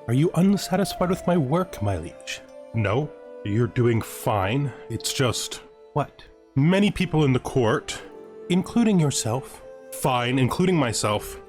Are you unsatisfied with my work, my liege? No, you're doing fine. It's just... What? Many people in the court, including yourself, fine, including myself,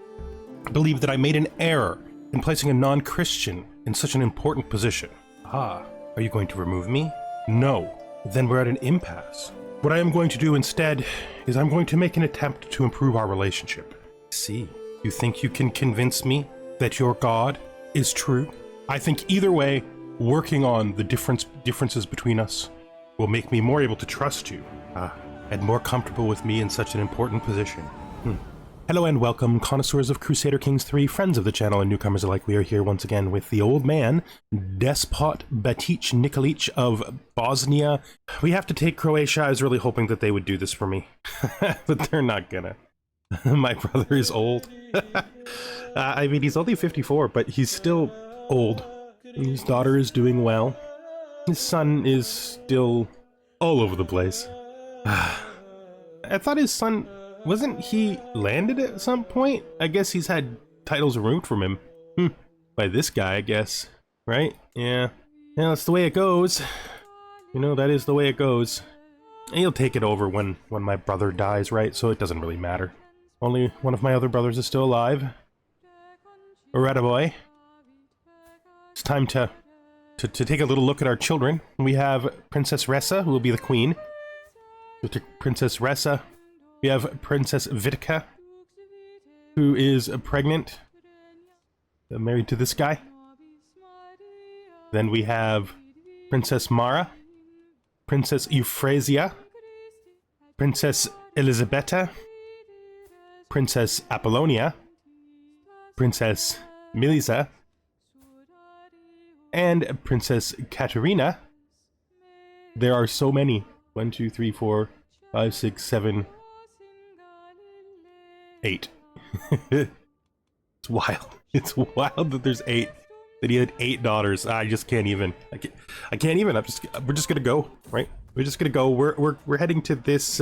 believe that I made an error in placing a non-Christian in such an important position. Ah, are you going to remove me? No. Then we're at an impasse. What I am going to do instead is I'm going to make an attempt to improve our relationship. See, you think you can convince me that your God is true? I think either way, working on the differences between us will make me more able to trust you, and more comfortable with me in such an important position. Hello and welcome, connoisseurs of Crusader Kings 3, friends of the channel and newcomers alike. We are here once again with the old man, Despot Batic Nikolic of Bosnia. We have to take Croatia. I was really hoping that they would do this for me, but they're not gonna. My brother is old. I mean, he's only 54, but he's still old. His daughter is doing well. His son is still all over the place. I thought his son... Wasn't he landed at some point? I guess he's had titles removed from him. By this guy, I guess. Right? Yeah. Yeah, that's the way it goes. You know, that is the way it goes. And he'll take it over when my brother dies, right? So it doesn't really matter. Only one of my other brothers is still alive. Alright, boy. It's time to take a little look at our children. We have Princess Ressa, who will be the queen. Princess Ressa. We have Princess Vitka, who is pregnant, married to this guy. Then we have Princess Mara, Princess Euphrasia, Princess Elisabetta, Princess Apollonia, Princess Milisa, and Princess Katerina. There are so many. 1, 2, 3, 4, 5, 6, 7... 8. It's wild. It's wild that there's 8. That he had 8 daughters. I just can't even. I can't even. We're just gonna go, right? We're just gonna go. We're heading to this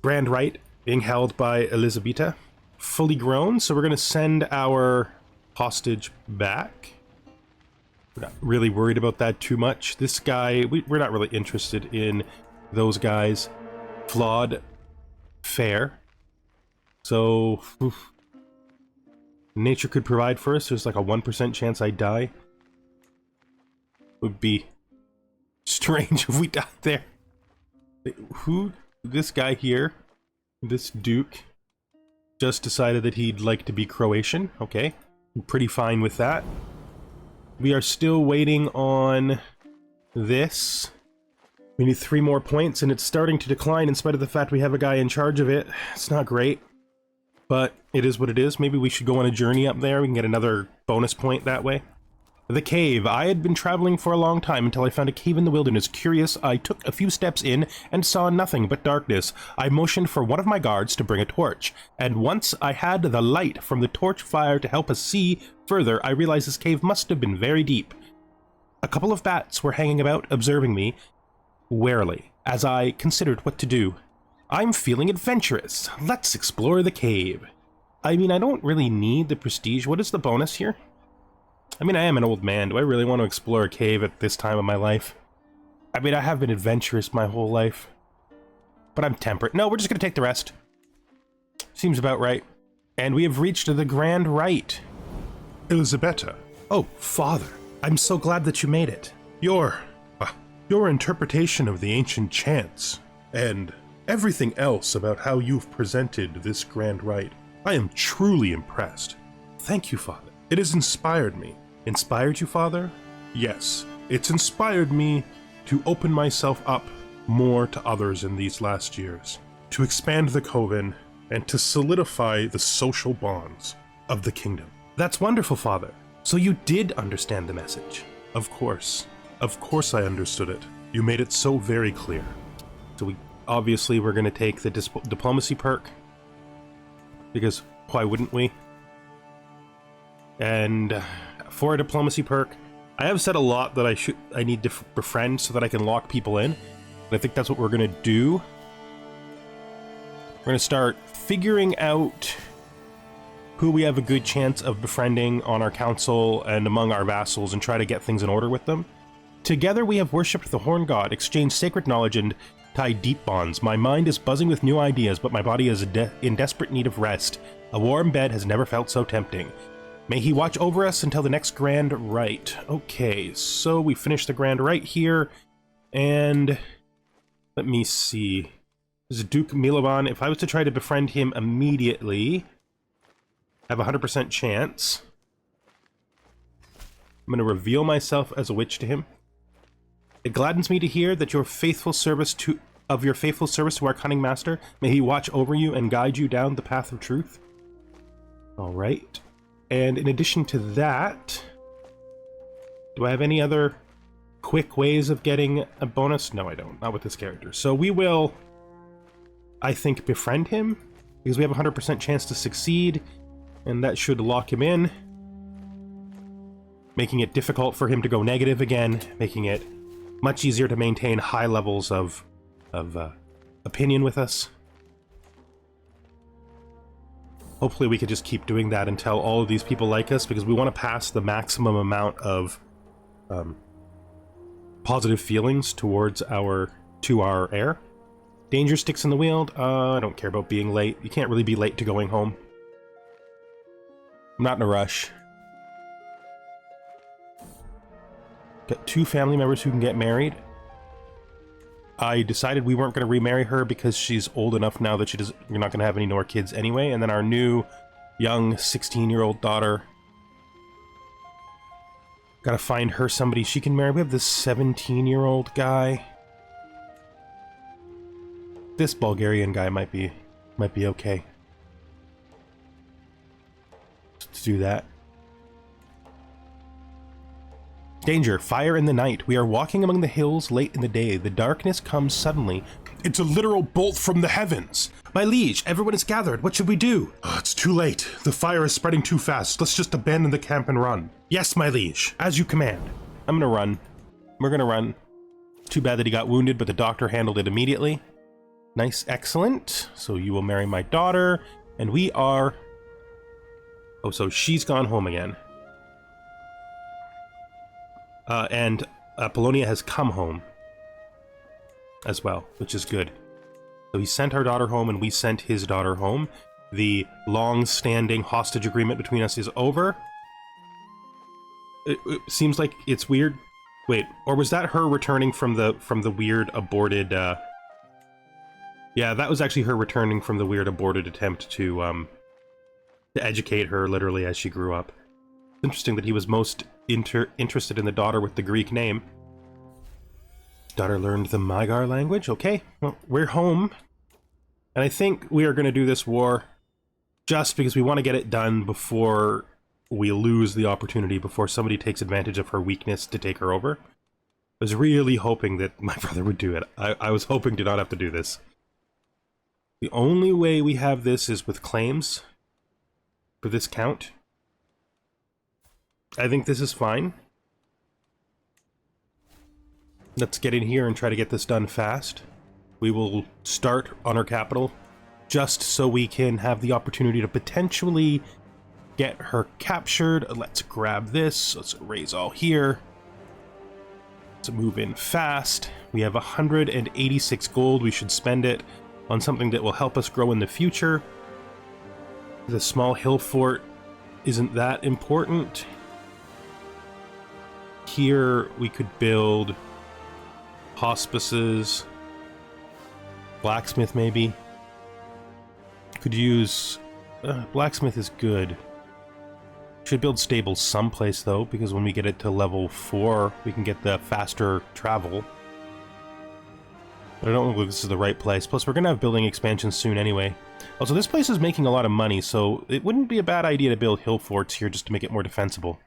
grand rite being held by Elisabetta, fully grown. So we're gonna send our hostage back. We're not really worried about that too much. This guy, we're not really interested in those guys. Flawed, fair. So, nature could provide for us. There's like a 1% chance I die. Would be strange if we died there. Who? This guy here, this Duke, just decided that he'd like to be Croatian. Okay, I'm pretty fine with that. We are still waiting on this. We need 3 more points, and it's starting to decline in spite of the fact we have a guy in charge of it. It's not great. But it is what it is. Maybe we should go on a journey up there. We can get another bonus point that way. The cave. I had been traveling for a long time until I found a cave in the wilderness. Curious, I took a few steps in and saw nothing but darkness. I motioned for one of my guards to bring a torch. And once I had the light from the torch fire to help us see further, I realized this cave must have been very deep. A couple of bats were hanging about, observing me warily as I considered what to do. I'm feeling adventurous. Let's explore the cave. I mean, I don't really need the prestige. What is the bonus here? I mean, I am an old man. Do I really want to explore a cave at this time of my life? I mean, I have been adventurous my whole life. But I'm temperate. No, we're just going to take the rest. Seems about right. And we have reached the grand rite. Elisabetta. Oh, father. I'm so glad that you made it. Your interpretation of the ancient chants and everything else about how you've presented this grand rite, I am truly impressed. Thank you, Father. It has inspired me. Inspired you, Father? Yes. It's inspired me to open myself up more to others in these last years, to expand the coven, and to solidify the social bonds of the kingdom. That's wonderful, Father. So you did understand the message? Of course. Of course I understood it. You made it so very clear. So obviously we're going to take the diplomacy perk, because why wouldn't we? And for a diplomacy perk, I have said a lot that I need to befriend so that I can lock people in. And I think that's what we're going to do. We're going to start figuring out who we have a good chance of befriending on our council and among our vassals and try to get things in order with them. Together we have worshipped the Horn God, exchanged sacred knowledge, and tied deep bonds. My mind is buzzing with new ideas, but my body is in desperate need of rest. A warm bed has never felt so tempting. May he watch over us until the next grand rite. Okay, so we finished the grand rite here, and let me see. This is Duke Milovan. If I was to try to befriend him immediately, I have a 100% chance. I'm going to reveal myself as a witch to him. It gladdens me to hear that your faithful service to our cunning master. May he watch over you and guide you down the path of truth. All right. And in addition to that, do I have any other quick ways of getting a bonus? No, I don't. Not with this character. So we will, I think, befriend him because we have a 100% chance to succeed, and that should lock him in, making it difficult for him to go negative again, making it much easier to maintain high levels of opinion with us. Hopefully we could just keep doing that until all of these people like us, because we want to pass the maximum amount of positive feelings towards our heir. Danger sticks in the wind. I don't care about being late. You can't really be late to going home. I'm not in a rush. Got 2 family members who can get married. I decided we weren't going to remarry her because she's old enough now that you're not going to have any more kids anyway. And then our new young 16-year-old daughter, gotta find her somebody she can marry. We have this 17-year-old guy. This Bulgarian guy might be okay. Let's do that. Danger, fire in the night. We are walking among the hills late in the day. The darkness comes suddenly. It's a literal bolt from the heavens. My liege, everyone is gathered. What should we do? Oh, it's too late. The fire is spreading too fast. Let's just abandon the camp and run. Yes, my liege. As you command. I'm gonna run. We're gonna run. Too bad that he got wounded, but the doctor handled it immediately. Nice, excellent. So you will marry my daughter, and we are... Oh, so she's gone home again. And Apollonia has come home as well, which is good. So he sent our daughter home, and we sent his daughter home. The long-standing hostage agreement between us is over. It seems like it's weird. Wait, or was that her returning from the weird aborted? Yeah, that was actually her returning from the weird aborted attempt to educate her literally as she grew up. It's interesting that he was most interested in the daughter with the Greek name. Daughter learned the Magyar language. Okay, well, we're home. And I think we are going to do this war just because we want to get it done before we lose the opportunity, before somebody takes advantage of her weakness to take her over. I was really hoping that my brother would do it. I was hoping to not have to do this. The only way we have this is with claims for this count. I think this is fine. Let's get in here and try to get this done fast. We will start on our capital just so we can have the opportunity to potentially get her captured. Let's grab this. Let's raise all here. Let's move in fast. We have 186 gold. We should spend it on something that will help us grow in the future. The small hill fort isn't that important. Here we could build hospices, blacksmith maybe. Could use blacksmith is good. Should build stables someplace though, because when we get it to level 4 we can get the faster travel. But I don't know if this is the right place. Plus we're gonna have building expansions soon anyway. Also, this place is making a lot of money, so it wouldn't be a bad idea to build hill forts here just to make it more defensible.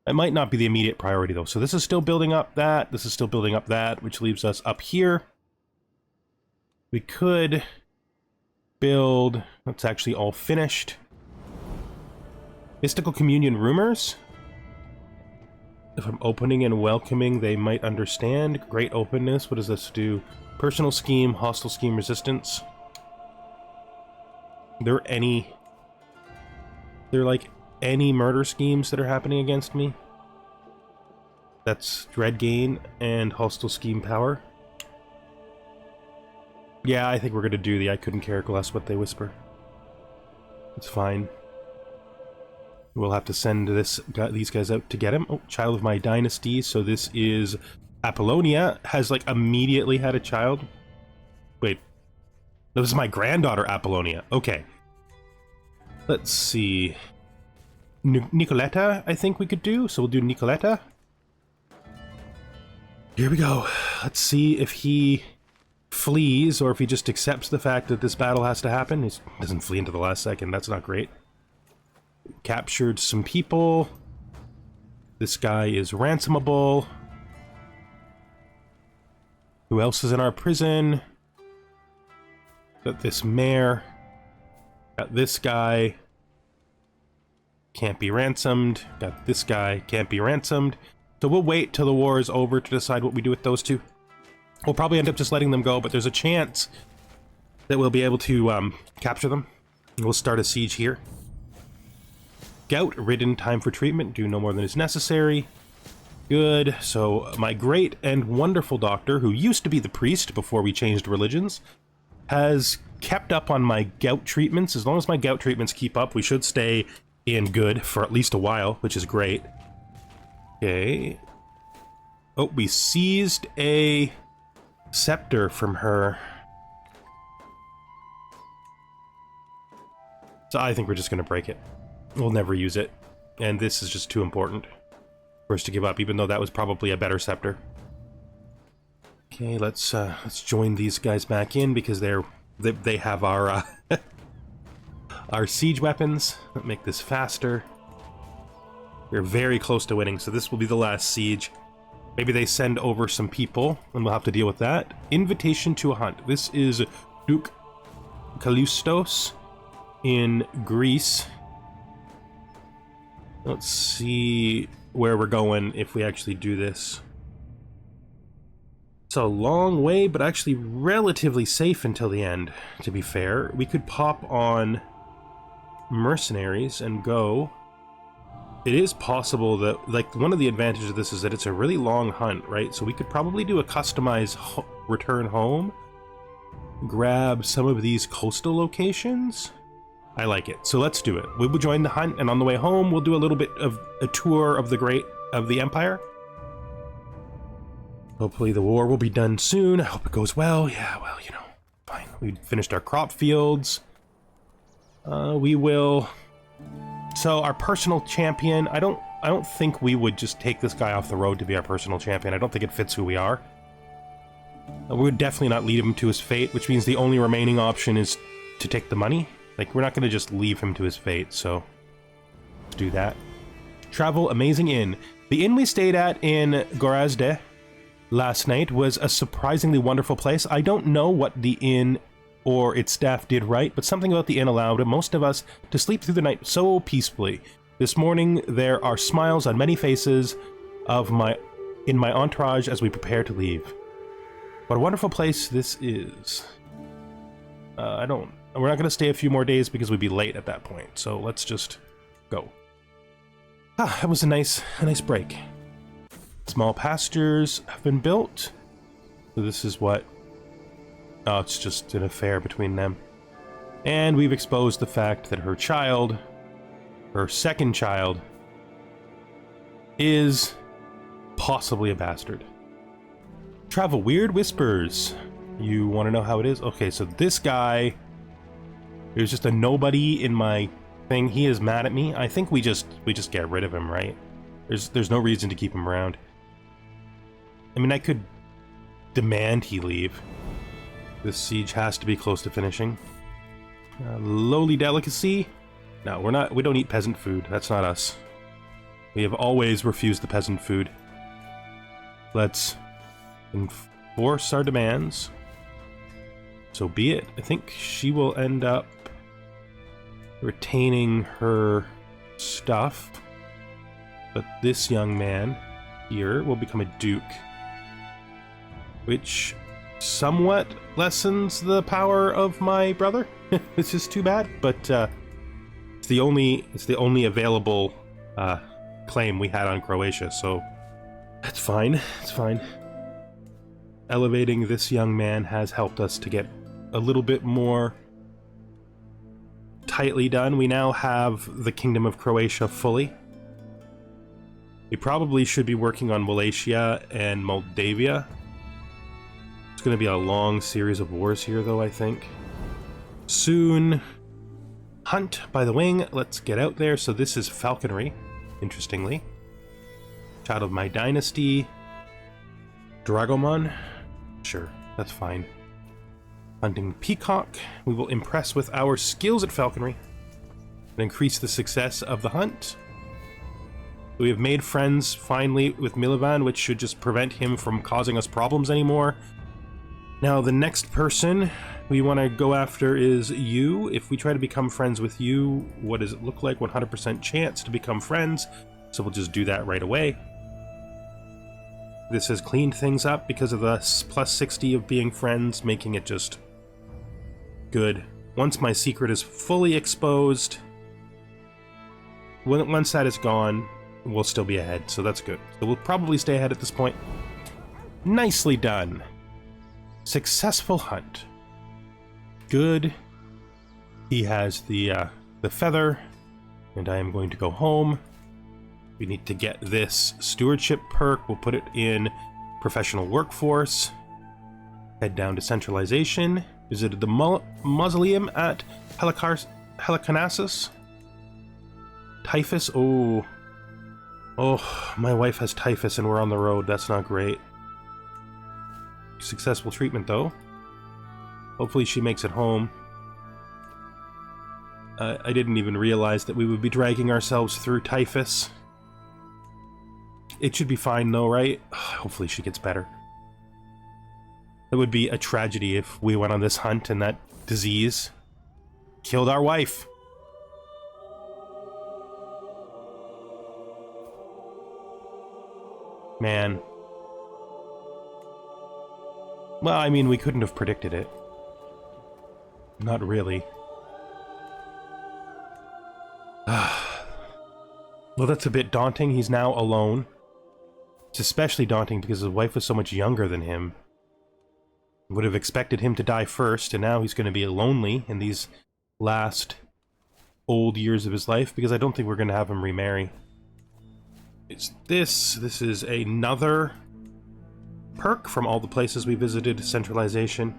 It might not be the immediate priority, though. So this is still building up that. This is still building up that, which leaves us up here. We could build... That's actually all finished. Mystical Communion Rumors. If I'm opening and welcoming, they might understand. Great openness. What does this do? Personal scheme, hostile scheme resistance. Is there there like any murder schemes that are happening against me? That's dread gain and hostile scheme power. Yeah, I think we're gonna do the I couldn't care less what they whisper. It's fine. We'll have to send these guys out to get him. Oh, child of my dynasty. So this is Apollonia has like immediately had a child. Wait, no, this is my granddaughter Apollonia. Okay. Let's see. Nicoletta, I think we could do. So we'll do Nicoletta. Here we go. Let's see if he flees or if he just accepts the fact that this battle has to happen. He doesn't flee into the last second. That's not great. Captured some people. This guy is ransomable. Who else is in our prison? Got this mayor. Got this guy. Can't be ransomed. Got this guy. Can't be ransomed. So we'll wait till the war is over to decide what we do with those two. We'll probably end up just letting them go, but there's a chance that we'll be able to capture them. We'll start a siege here. Gout-ridden, time for treatment, do no more than is necessary. Good, so my great and wonderful doctor, who used to be the priest before we changed religions, has kept up on my gout treatments. As long as my gout treatments keep up, we should stay in good for at least a while, which is great. Okay. Oh, we seized a scepter from her. So I think we're just going to break it. We'll never use it. And this is just too important for us to give up, even though that was probably a better scepter. Okay, let's join these guys back in because they have our our siege weapons. Let's make this faster. We're very close to winning, so this will be the last siege. Maybe they send over some people, and we'll have to deal with that. Invitation to a hunt. This is Duke Kallistos in Greece. Let's see where we're going if we actually do this. It's a long way, but actually relatively safe until the end, to be fair. We could pop on mercenaries and go. It is possible that, like, one of the advantages of this is that it's a really long hunt, right? So we could probably do a customized return home. Grab some of these coastal locations. I like it. So let's do it. We will join the hunt, and on the way home, we'll do a little bit of a tour of the Empire. Hopefully the war will be done soon. I hope it goes well. Yeah, well, you know, fine. We finished our crop fields. We will. So our personal champion, I don't think we would just take this guy off the road to be our personal champion. I don't think it fits who we are. We would definitely not lead him to his fate, which means the only remaining option is to take the money. Like, we're not going to just leave him to his fate, so let's do that. Travel Amazing Inn. The inn we stayed at in Gorazde last night was a surprisingly wonderful place. I don't know what the inn or its staff did right, but something about the inn allowed most of us to sleep through the night so peacefully. This morning, there are smiles on many faces in my entourage as we prepare to leave. What a wonderful place this is. We're not going to stay a few more days because we'd be late at that point, so let's just go. Ah, that was a nice break. Small pastures have been built. So this is what... Oh, it's just an affair between them. And we've exposed the fact that her child, her second child, is possibly a bastard. Travel Weird Whispers. You want to know how it is? Okay, so this guy... There's just a nobody in my thing. He is mad at me. I think we just get rid of him, right? There's no reason to keep him around. I mean, I could demand he leave. This siege has to be close to finishing. Lowly delicacy? No, we don't eat peasant food. That's not us. We have always refused the peasant food. Let's enforce our demands. So be it. I think she will end up retaining her stuff. But this young man here will become a duke, which somewhat lessens the power of my brother. It's just too bad, but It's the only available claim we had on Croatia, so that's fine. It's fine. Elevating this young man has helped us to get a little bit more tightly done. We now have the Kingdom of Croatia fully. We probably should be working on Wallachia and Moldavia. It's going to be a long series of wars here, though, I think. Soon. Hunt by the wing. Let's get out there. So this is falconry, interestingly. Child of my dynasty. Dragomon. Sure, that's fine. Hunting peacock. We will impress with our skills at falconry and increase the success of the hunt. We have made friends finally with Milovan, which should just prevent him from causing us problems anymore. Now the next person we want to go after is you. If we try to become friends with you, what does it look like? 100% chance to become friends. So we'll just do that right away. This has cleaned things up because of the plus 60 of being friends, making it just good. Once my secret is fully exposed, once that is gone, we'll still be ahead, so that's good. So we'll probably stay ahead at this point. Nicely done. Successful hunt. Good. He has the feather, and I am going to go home. We need to get this stewardship perk. We'll put it in professional workforce. Head down to centralization. Visited the mausoleum at Halicarnassus. Typhus. Oh, my wife has typhus and we're on the road. That's not great. Successful treatment, though. Hopefully she makes it home. I didn't even realize that we would be dragging ourselves through typhus. It should be fine, though, right? Hopefully she gets better. It would be a tragedy if we went on this hunt and that disease killed our wife. Man. Well, I mean, we couldn't have predicted it. Not really. Well, that's a bit daunting. He's now alone. It's especially daunting because his wife was so much younger than him. Would have expected him to die first, and now he's going to be lonely in these last old years of his life, because I don't think we're going to have him remarry. This is another perk from all the places we visited. Centralization.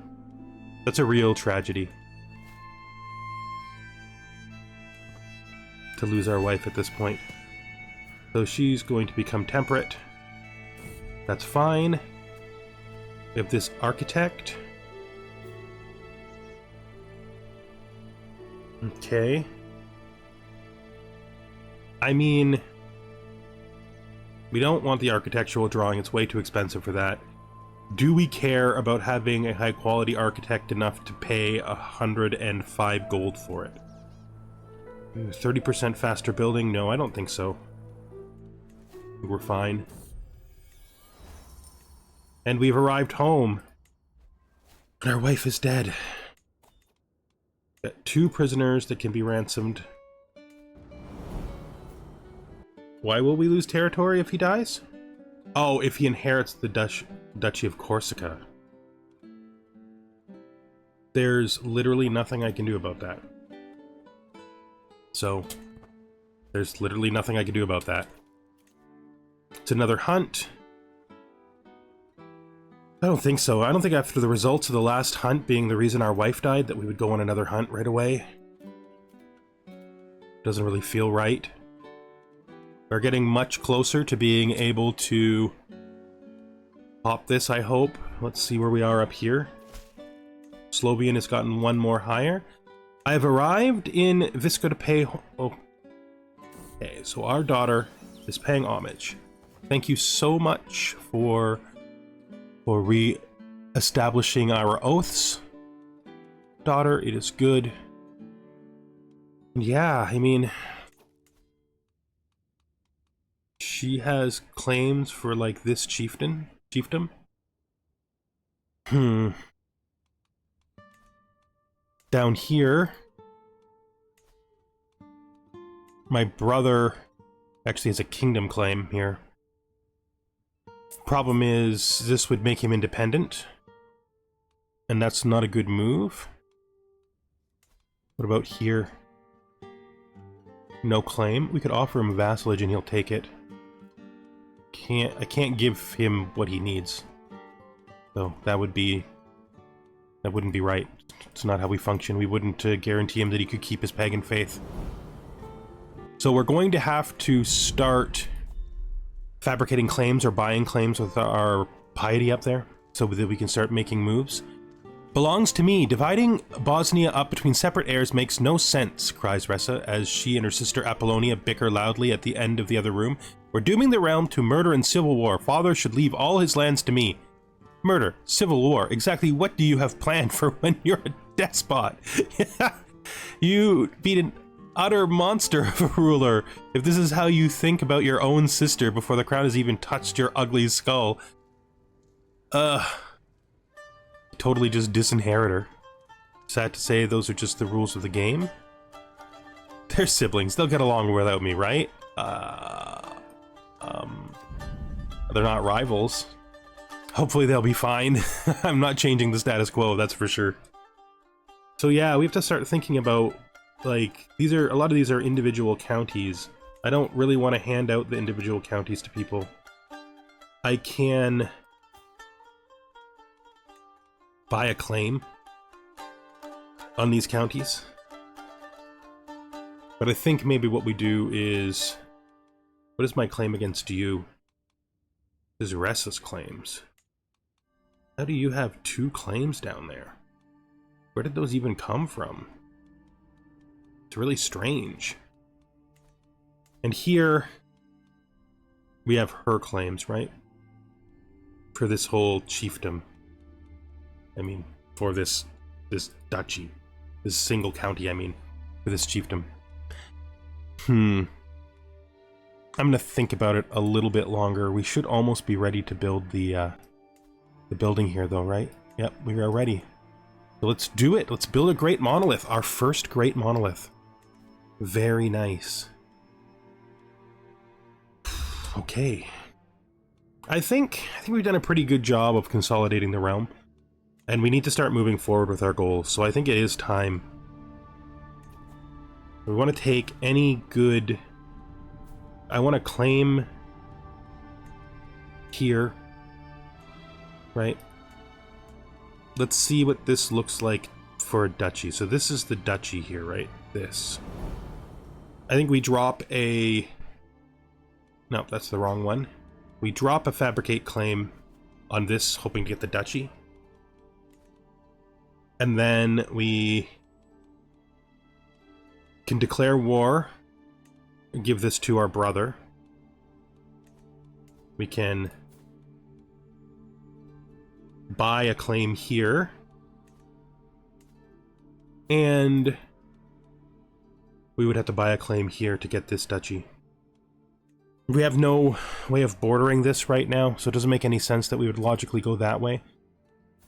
That's a real tragedy. To lose our wife at this point. So she's going to become temperate. That's fine. We have this architect. Okay. I mean, we don't want the architectural drawing. It's way too expensive for that. Do we care about having a high quality architect enough to pay 105 gold for it? 30% faster building? No, I don't think so. We're fine. And we've arrived home. And our wife is dead. Got 2 prisoners that can be ransomed. Why will we lose territory if he dies? Oh, if he inherits the Duchy of Corsica. There's literally nothing I can do about that. So, there's literally nothing I can do about that. It's another hunt. I don't think so. I don't think after the results of the last hunt being the reason our wife died that we would go on another hunt right away. Doesn't really feel right. We're getting much closer to being able to pop this, I hope. Let's see where we are up here. Slovian has gotten 1 more higher. I have arrived in Visco to pay... Oh. Okay, so our daughter is paying homage. Thank you so much for re-establishing our oaths. Daughter, it is good. Yeah, I mean... She has claims for, like, this chiefdom. Down here... My brother actually has a kingdom claim here. Problem is, this would make him independent. And that's not a good move. What about here? No claim. We could offer him vassalage and he'll take it. I can't give him what he needs. So that wouldn't be right. It's not how we function. We wouldn't guarantee him that he could keep his pagan faith. So we're going to have to start fabricating claims or buying claims with our piety up there so that we can start making moves. Belongs to me. Dividing Bosnia up between separate heirs makes no sense, cries Ressa as she and her sister Apollonia bicker loudly at the end of the other room. We're dooming the realm to murder and civil war. Father should leave all his lands to me. Murder, civil war. Exactly what do you have planned for when you're a despot? You beat an utter monster of a ruler. If this is how you think about your own sister before the crown has even touched your ugly skull. Totally just disinherit her. Sad to say, those are just the rules of the game. They're siblings. They'll get along without me, right? They're not rivals. Hopefully they'll be fine. I'm not changing the status quo, that's for sure. So yeah, we have to start thinking about, like, a lot of these are individual counties. I don't really want to hand out the individual counties to people. I can buy a claim on these counties. But I think maybe what we do is... What is my claim against you? This is Ressa's claims. How do you have 2 claims down there? Where did those even come from? It's really strange. And here we have her claims, right? For this whole chiefdom. I mean, for this duchy. This single county, I mean. For this chiefdom. I'm gonna think about it a little bit longer. We should almost be ready to build the building here, though, right? Yep, we are ready. So let's do it. Let's build a great monolith. Our first great monolith. Very nice. Okay. I think we've done a pretty good job of consolidating the realm. And we need to start moving forward with our goals. So I think it is time. We want to take any good... I want to claim here, right? Let's see what this looks like for a duchy. So this is the duchy here, right? This. I think we drop a... No, that's the wrong one. We drop a fabricate claim on this, hoping to get the duchy. And then we can declare war. Give this to our brother. We can buy a claim here. And we would have to buy a claim here to get this duchy. We have no way of bordering this right now, so it doesn't make any sense that we would logically go that way.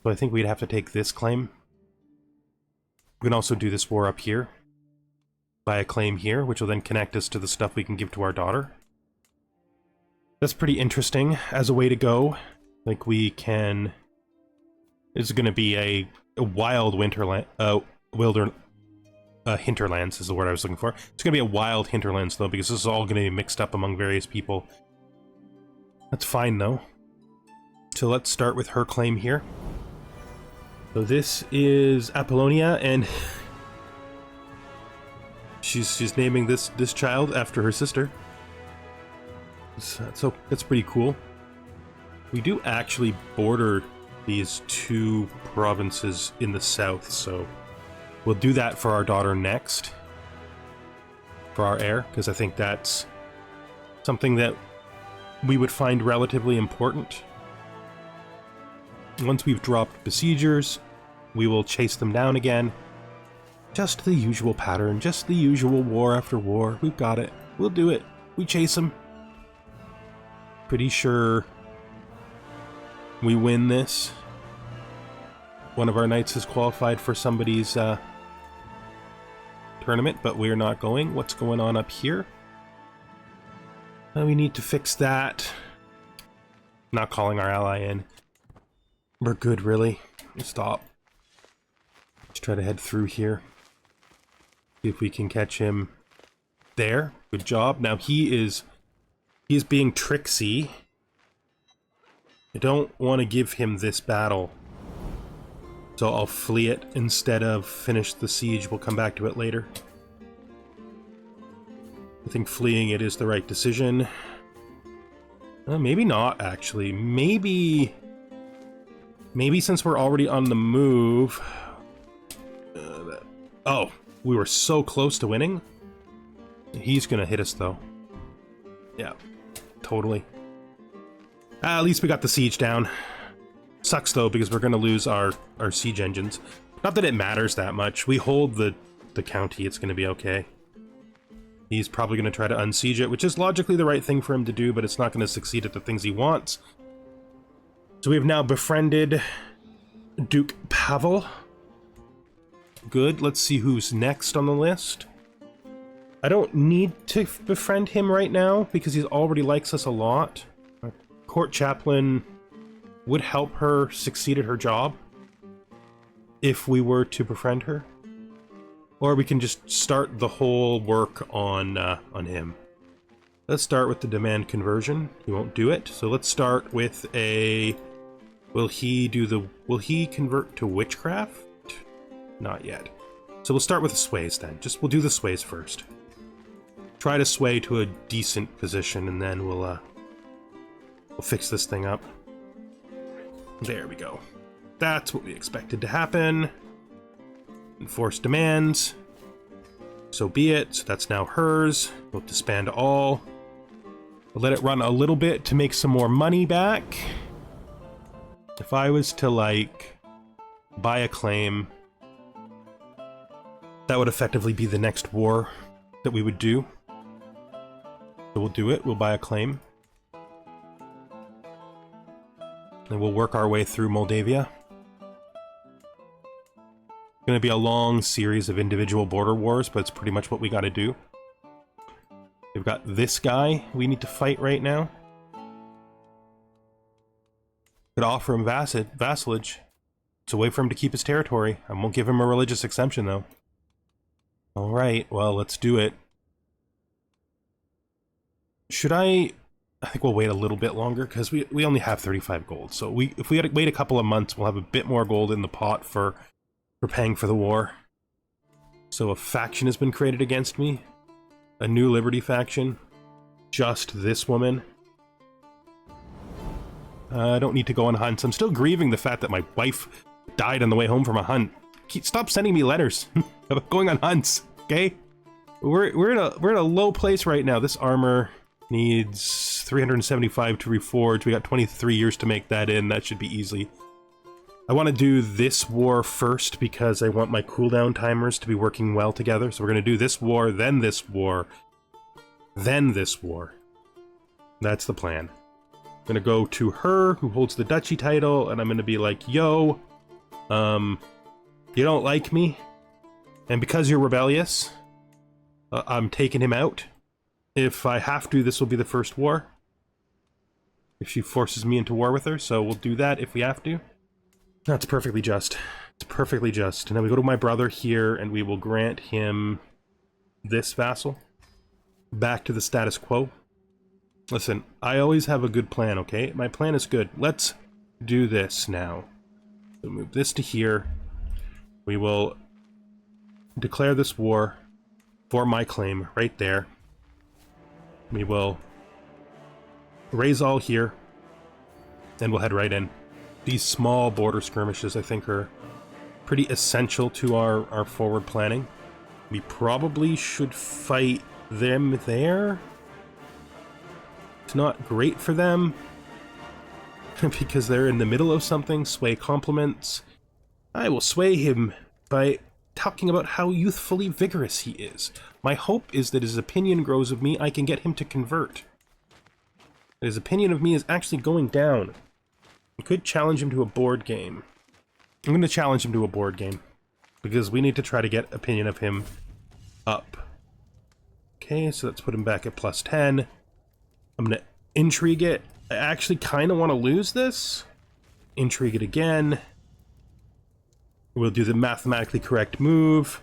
So I think we'd have to take this claim. We can also do this war up here. Buy a claim here, which will then connect us to the stuff we can give to our daughter. That's pretty interesting as a way to go. Like, we can... It's going to be a wild winterland... hinterlands is the word I was looking for. It's going to be a wild hinterlands, though, because this is all going to be mixed up among various people. That's fine, though. So let's start with her claim here. So this is Apollonia, and... She's naming this child after her sister. So that's pretty cool. We do actually border these 2 provinces in the south, so we'll do that for our daughter next. For our heir, because I think that's something that we would find relatively important. Once we've dropped besiegers, we will chase them down again. Just the usual pattern, just the usual war after war. We've got it. We'll do it. We chase them. Pretty sure we win this. One of our knights has qualified for somebody's turn tournament, but we're not going. What's going on up here? We need to fix that. Not calling our ally in. We're good, really. Stop. Let's try to head through here. See if we can catch him there. Good job. Now he is being tricksy. I don't want to give him this battle. So I'll flee it instead of finish the siege. We'll come back to it later. I think fleeing it is the right decision. Maybe not, actually. Maybe since we're already on the move... oh, we were so close to winning. He's gonna hit us, though. Yeah, totally. At least we got the siege down. Sucks, though, because we're gonna lose our siege engines. Not that it matters that much. We hold the county, it's gonna be okay. He's probably gonna try to unsiege it, which is logically the right thing for him to do, but it's not gonna succeed at the things he wants. So we have now befriended Duke Pavel. Good, let's see who's next on the list. I don't need to befriend him right now, because he already likes us a lot. Our court chaplain would help her succeed at her job, if we were to befriend her. Or we can just start the whole work on him. Let's start with the demand conversion. He won't do it, so let's start with a... Will he convert to witchcraft? Not yet. So we'll start with the sways then. We'll do the sways first. Try to sway to a decent position, and then we'll fix this thing up. There we go. That's what we expected to happen. Enforce demands. So be it. So that's now hers. We'll disband all. We'll let it run a little bit to make some more money back. If I was to, like, buy a claim, that would effectively be the next war that we would do. So we'll do it. We'll buy a claim. And we'll work our way through Moldavia. Going to be a long series of individual border wars, but it's pretty much what we got to do. We've got this guy we need to fight right now. Could offer him vassalage. It's a way for him to keep his territory. I won't give him a religious exemption, though. Alright, well, let's do it. Should I think we'll wait a little bit longer, because we only have 35 gold. So if we had to wait a couple of months, we'll have a bit more gold in the pot for paying for the war. So a faction has been created against me. A new Liberty faction. Just this woman. I don't need to go on hunts. I'm still grieving the fact that my wife died on the way home from a hunt. Stop sending me letters about going on hunts, okay? We're in a low place right now. This armor needs 375 to reforge. We got 23 years to make that in. That should be easy. I want to do this war first because I want my cooldown timers to be working well together. So we're going to do this war, then this war, then this war. That's the plan. I'm going to go to her, who holds the duchy title, and I'm going to be like, yo, you don't like me? And because you're rebellious, I'm taking him out. If I have to, this will be the first war. If she forces me into war with her, so we'll do that if we have to. That's perfectly just. It's perfectly just. And then we go to my brother here, and we will grant him this vassal. Back to the status quo. Listen, I always have a good plan, okay? My plan is good. Let's do this now. So move this to here. We will declare this war for my claim right there. We will raise all here, and we'll head right in. These small border skirmishes, I think, are pretty essential to our forward planning. We probably should fight them there. It's not great for them, because they're in the middle of something. Sway compliments. I will sway him by talking about how youthfully vigorous he is. My hope is that his opinion grows of me, I can get him to convert. His opinion of me is actually going down. I could challenge him to a board game. I'm going to challenge him to a board game, because we need to try to get opinion of him up. Okay, so let's put him back at +10. I'm gonna intrigue it. I actually kind of want to lose this. Intrigue it again. We'll do the mathematically correct move.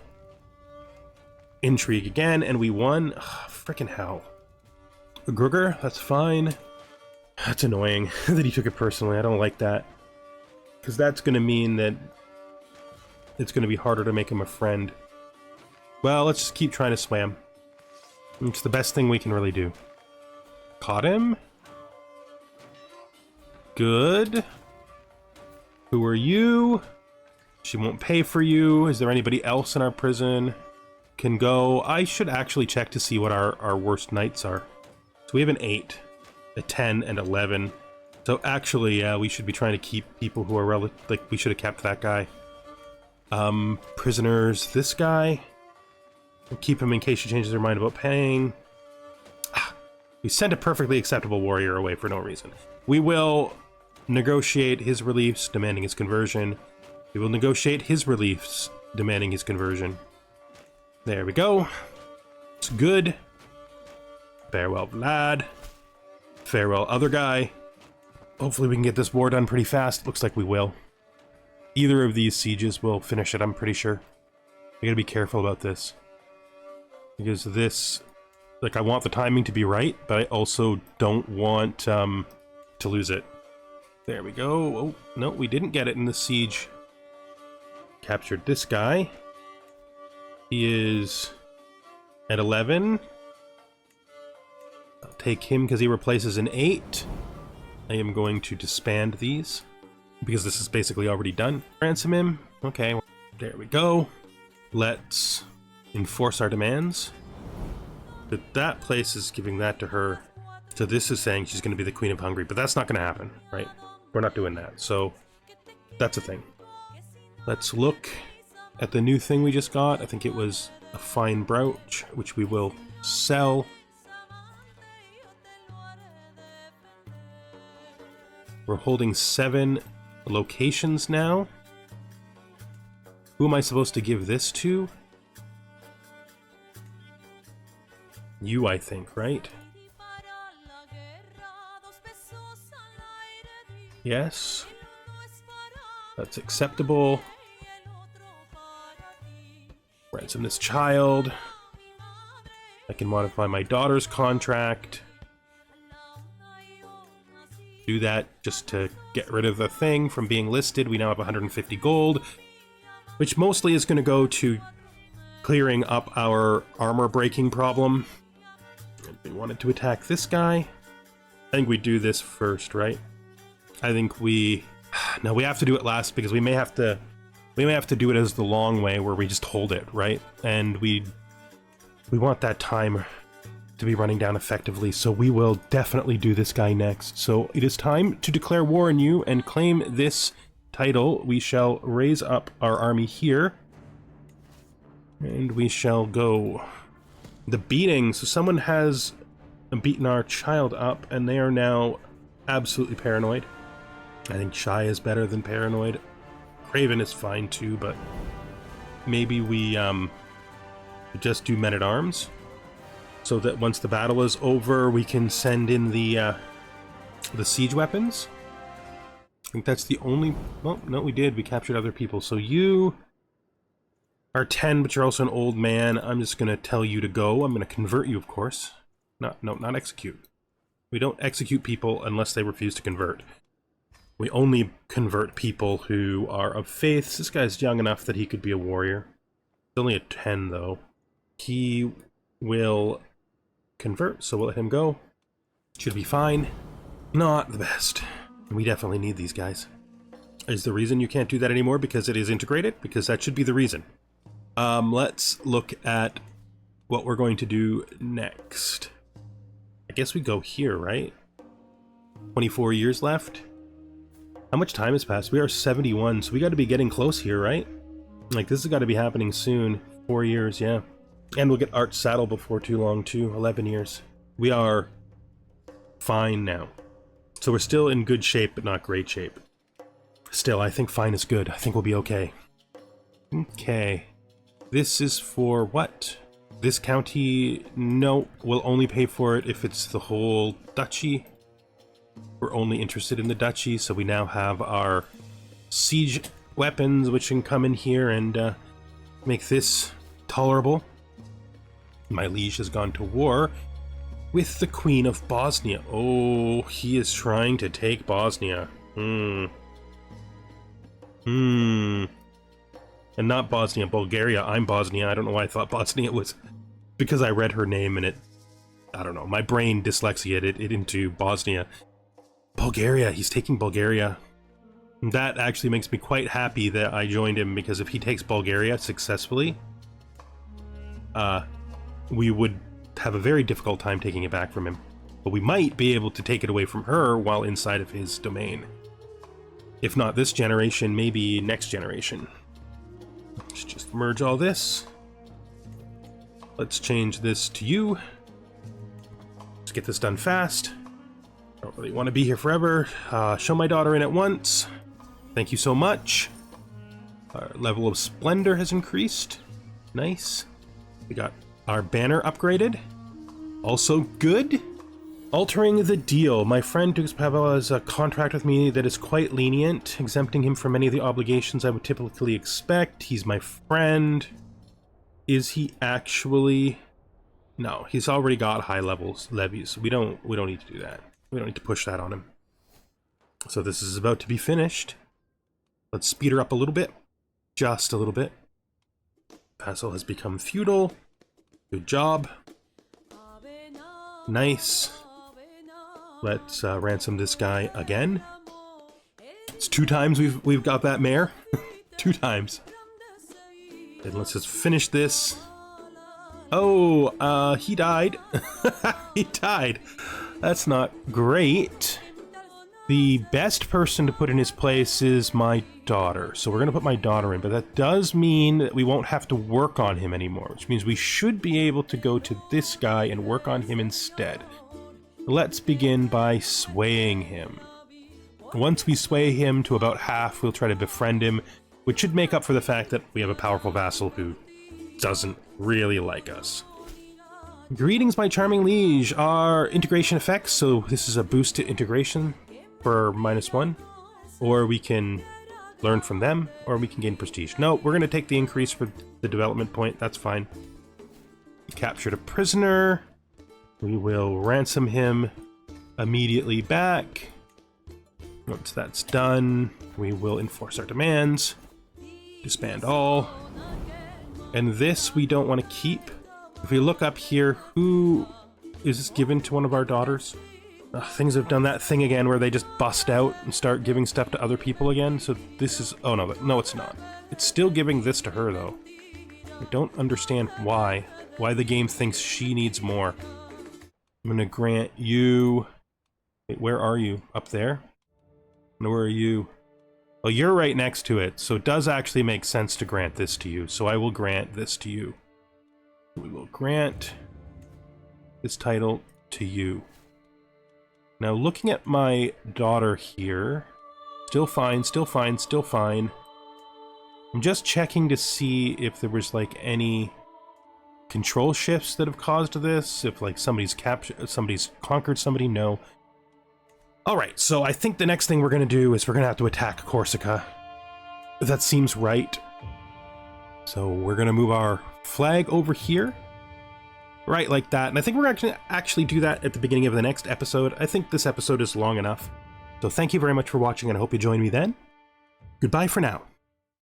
Intrigue again, and we won. Frickin' hell. Gruger, that's fine. That's annoying that he took it personally. I don't like that. Because that's going to mean that it's going to be harder to make him a friend. Well, let's just keep trying to swam. It's the best thing we can really do. Caught him. Good. Who are you? She won't pay for you. Is there anybody else in our prison? Can go. I should actually check to see what our worst knights are. So we have an 8, a 10, and 11. So actually, we should be trying to keep people who are like, we should have kept that guy. Prisoners, this guy. We'll keep him in case she changes her mind about paying. We sent a perfectly acceptable warrior away for no reason. We will negotiate his reliefs, demanding his conversion. We will negotiate his reliefs, demanding his conversion. There we go. It's good. Farewell, Vlad. Farewell, other guy. Hopefully we can get this war done pretty fast. Looks like we will. Either of these sieges will finish it, I'm pretty sure. I gotta be careful about this. Because this... Like, I want the timing to be right, but I also don't want to lose it. There we go. Oh, no, we didn't get it in the siege. Captured this guy. He is at 11. I'll take him because he replaces an 8. I am going to disband these because this is basically already done. Ransom him. Okay, there we go. Let's enforce our demands. But that place is giving that to her. So this is saying she's going to be the Queen of Hungary, but that's not going to happen, right? We're not doing that. So that's a thing. Let's look at the new thing we just got. I think it was a fine brooch, which we will sell. We're holding 7 locations now. Who am I supposed to give this to? You, I think, right? Yes. That's acceptable. Ransom this child. I can modify my daughter's contract. Do that just to get rid of the thing from being listed. We now have 150 gold, which mostly is going to go to clearing up our armor breaking problem. We wanted to attack this guy. I think we do this first, right? I think we... No, we have to do it last because we may have to do it as the long way where we just hold it, right? And we want that time to be running down effectively, so we will definitely do this guy next. So it is time to declare war on you and claim this title. We shall raise up our army here. And we shall go... The beating, so someone has beaten our child up, and they are now absolutely paranoid. I think shy is better than paranoid. Craven is fine too, but maybe we just do men-at-arms, so that once the battle is over, we can send in the siege weapons. I think that's the only... Well, no, we did. We captured other people. So you... are 10, but you're also an old man. I'm just going to tell you to go. I'm going to convert you, of course. Not execute. We don't execute people unless they refuse to convert. We only convert people who are of faith. This guy's young enough that he could be a warrior. He's only a 10, though. He will convert, so we'll let him go. Should be fine. Not the best. We definitely need these guys. Is the reason you can't do that anymore because it is integrated? Because that should be the reason. Let's look at what we're going to do next. I guess we go here, right? 24 years left. How much time has passed? We are 71, so we got to be getting close here, right? Like, this has got to be happening soon. 4 years, yeah. And we'll get Arch Saddle before too long, too. 11 years. We are fine now. So we're still in good shape, but not great shape. Still, I think fine is good. I think we'll be okay. Okay. This is for what? This county, no, we'll only pay for it if it's the whole duchy. We're only interested in the duchy, so we now have our siege weapons, which can come in here and make this tolerable. My liege has gone to war with the Queen of Bosnia. Oh, he is trying to take Bosnia. And not Bosnia, Bulgaria. I'm Bosnia. I don't know why I thought Bosnia was... Because I read her name and it... I don't know. My brain dyslexiated it into Bosnia. Bulgaria. He's taking Bulgaria. That actually makes me quite happy that I joined him, because if he takes Bulgaria successfully, we would have a very difficult time taking it back from him. But we might be able to take it away from her while inside of his domain. If not this generation, maybe next generation. Let's just merge all this. Let's change this to you. Let's get this done fast. Don't really want to be here forever. Show my daughter in at once. Thank you so much. Our level of splendor has increased. Nice. We got our banner upgraded. Also good. Altering the deal. My friend Dux Pavel has a contract with me that is quite lenient, exempting him from many of the obligations I would typically expect. He's my friend. Is he actually... No, he's already got high levels levies. We don't need to do that. We don't need to push that on him. So this is about to be finished. Let's speed her up a little bit. Just a little bit. Vassal has become feudal. Good job. Nice. Let's ransom this guy again. It's 2 times we've got that mayor. 2 times. And let's just finish this. Oh, he died. He died. That's not great. The best person to put in his place is my daughter. So we're going to put my daughter in, but that does mean that we won't have to work on him anymore, which means we should be able to go to this guy and work on him instead. Let's begin by swaying him. Once we sway him to about half, we'll try to befriend him, which should make up for the fact that we have a powerful vassal who doesn't really like us. Greetings, my charming liege. Our integration effects, so this is a boost to integration for -1, or we can learn from them, or we can gain prestige. No, we're going to take the increase for the development point. That's fine. We captured a prisoner. We will ransom him immediately back. Once that's done, we will enforce our demands. Disband all. And this we don't want to keep. If we look up here, who is this given to one of our daughters? Things have done that thing again where they just bust out and start giving stuff to other people again. So this is... Oh, no, it's not. It's still giving this to her, though. I don't understand why. Why the game thinks she needs more. I'm going to grant you... Wait, where are you? Up there? No, where are you? Well, you're right next to it, so it does actually make sense to grant this to you. So I will grant this to you. We will grant this title to you. Now, looking at my daughter here, still fine, still fine, still fine. I'm just checking to see if there was, like, any control shifts that have caused this, if, like, somebody's conquered somebody. No. Alright, so I think the next thing we're going to do is we're going to have to attack Corsica. That seems right. So we're going to move our flag over here. Right, like that. And I think we're going to actually do that at the beginning of the next episode. I think this episode is long enough. So thank you very much for watching, and I hope you join me then. Goodbye for now.